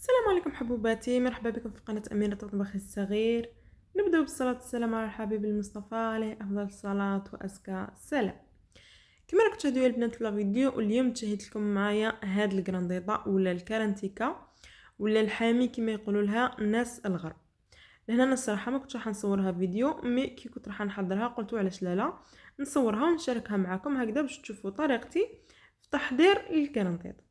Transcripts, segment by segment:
السلام عليكم حبوباتي، مرحبا بكم في قناة أميرة المطبخ الصغير. نبدأ بالصلاة والسلام على الحبيب المصطفى عليه أفضل الصلاة وأزكى السلام. كما راكم تشاهدوا يا البنات في الفيديو، واليوم تشهيت لكم معايا هاد الكرانديطا ولا الكارانتيكا ولا الحامي كما يقولوا لها الناس الغرب. لهنا انا الصراحه ما كنتش راح نصورها فيديو، مي كي كنت راح نحضرها قلت علاش لا نصورها ونشاركها معكم هكذا باش تشوفوا طريقتي في تحضير الكرانديطا.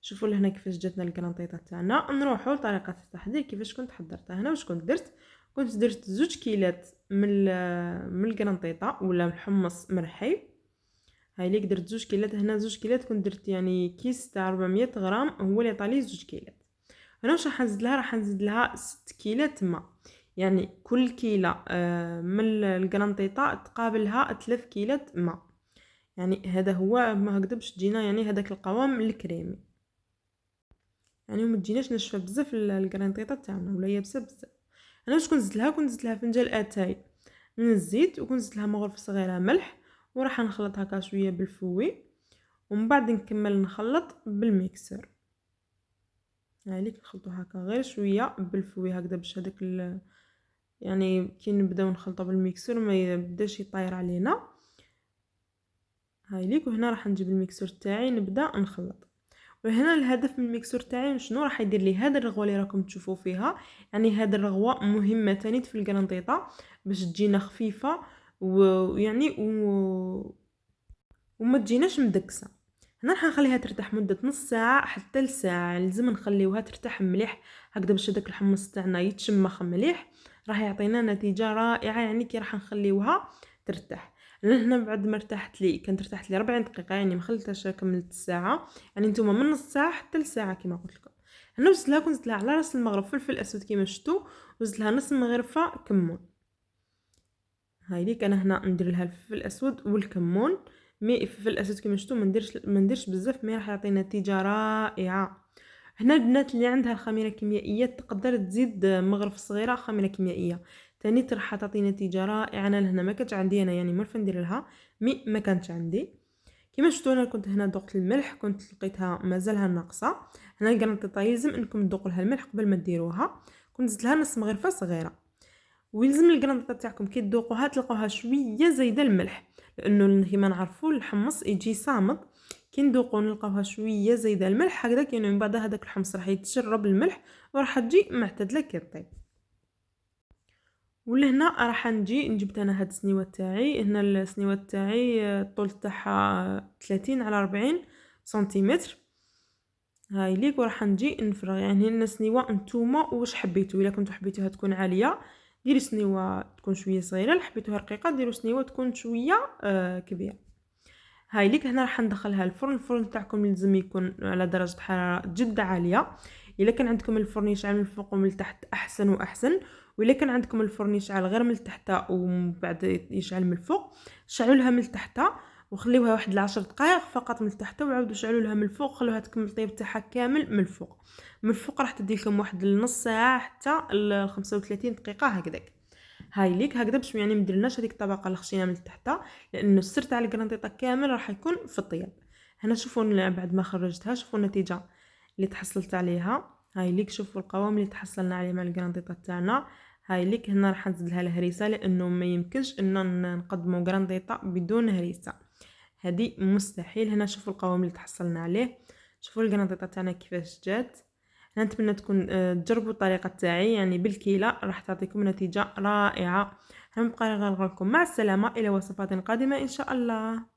شوفوا لهنا كيفاش جاتنا الكرانطيطه تاعنا. نروحوا لطريقه التحضير كيفاش كنت حضرتها. هنا واش كنت درت، كنت درت 2 كيلات من الكرانطيطه ولا الحمص مرحي. هاي ليك درت 2 كيلات. هنا 2 كيلات كنت درت يعني كيس تاع 400 غرام، هو اللي طالي 2 كيلات. هنا واش راح نزيد لها، راح نزيد لها 6 كيلات ماء. يعني كل كيله من الكرانطيطه تقابلها 3 كيلات ماء. يعني هذا هو، ما هكذا باش تجينا يعني هذاك القوام الكريمي، يعني ما تجيناش ناشفه بزاف الكرانطيطه تاعنا ولا يابسه بزاف. انا واش كنت زدت لها فنجان اتاي من الزيت، وكنت زدت لها مغرفه صغيره ملح، وراح نخلط هكا شويه بالفوي، ومن بعد نكمل نخلط بالميكسر. يعني نخلطو هكا غير شويه بالفوي هكذا باش هذاك يعني كي نبداو نخلطو بالميكسر ما يبداش يطاير علينا. هاي ليك. وهنا راح نجيب الميكسر تاعي نبدا نخلط. وهنا الهدف من الميكسور تاعي شنو راح يدير لي هذا الرغوه اللي راكم تشوفوا فيها. يعني هذا الرغوه مهمه تاني في الكرانطيطه باش تجينا خفيفه ويعني وما تجيناش مدكسه. هنا راح نخليها ترتاح مده نص ساعه حتى لساعه، لازم نخليوها ترتاح مليح هكذا باش هذاك الحمص تاعنا يتشمخ مليح، راح يعطينا نتيجه رائعه. يعني كي راح نخليوها ترتاح. هنا بعد ما ارتاحت لي 40 دقيقه، يعني ما خليتهاش كملت الساعه. يعني نتوما من نص ساعه حتى لساعه كما قلت لكم. هنا كنت لها على راس المغرب فلفل اسود كيما شفتوا، وزدت لها نص مغرفه كمون. هاي ليك. انا هنا ندير لها الفلفل الاسود والكمون. مي الفلفل الاسود كيما شفتوا ما نديرش بزاف، مي راح يعطي نتيجه رائعه. هنا البنات اللي عندها الخميره الكيميائيه تقدر تزيد مغرفه صغيره خميره كيميائيه تاني، راح تعطي نتيجه رائعه. انا هنا ما كانتش عندي، انا يعني مرفه ندير لها، مي ما كانتش عندي. كما شفتوا انا كنت هنا ذقت الملح، كنت لقيتها مازالها ناقصه. هنا القرنطيطه يلزم انكم تذوقوا لها الملح قبل ما ديروها. كنت زدت لها نص مغرفه صغيره. ويلزم القرنطيطه تاعكم كي تذوقوها تلقوها شويه زايده الملح، لانه كيما نعرفوا الحمص يجي صامد. كي نذوقوا نلقاوها شويه زايده الملح هكذا، يعني من بعد هذاك الحمص راح يتشرب الملح وراح تجي معتدله كي طيب. ولهنا راح جبت انا هاد السنيوه تاعي. هنا السنيوه تاعي الطول تاعها 30 على 40 سنتيمتر. هاي ليك. وراح نجي نفرغ يعني هنا سنيوه نتوما واش حبيتوا. الا كنتو حبيتوها تكون عاليه ديروا سنيوه تكون شويه صغيره، حبيتوها رقيقه ديروا سنيوه تكون شويه كبيره. هاي ليك. هنا راح ندخلها الفرن تاعكم لازم يكون على درجه حراره جد عاليه. الا كان عندكم الفرن يشعل من الفوق ومن التحت احسن واحسن، والا كان عندكم الفرن يشعل غير من التحت ومن بعد يشعل من الفوق، شعلوا لها من التحت وخليوها واحد 10 دقائق فقط من التحت، وعاودوا شعلوا لها من الفوق خلوها تكمل الطيب تاعها كامل من الفوق. من الفوق راح تدي لكم واحد النص ساعه حتى 35 دقيقه هكذاك. هاي ليك هكذا باش يعني مديرناش هذيك الطبقه اللي خشينا من تحت، لانه السر تاع الكرانطيطه كامل راح يكون في الطياب. هنا شوفوا بعد ما خرجتها شوفوا النتيجه اللي تحصلت عليها. هاي ليك شوفوا القوام اللي تحصلنا عليه مع الكرانطيطه تاعنا. هاي ليك. هنا راح نزيد لها الهريسه لانه ما يمكنش ان نقدموا كرانطيطه بدون هريسه، هذه مستحيل. هنا شوفوا القوام اللي تحصلنا عليه، شوفوا الكرانطيطه تاعنا كيفاش جات. انا نتمنى تكون تجربوا الطريقه تاعي يعني بالكيله، راح تعطيكم نتيجه رائعه. هنبقى نغرق لكم. مع السلامه الى وصفات قادمه ان شاء الله.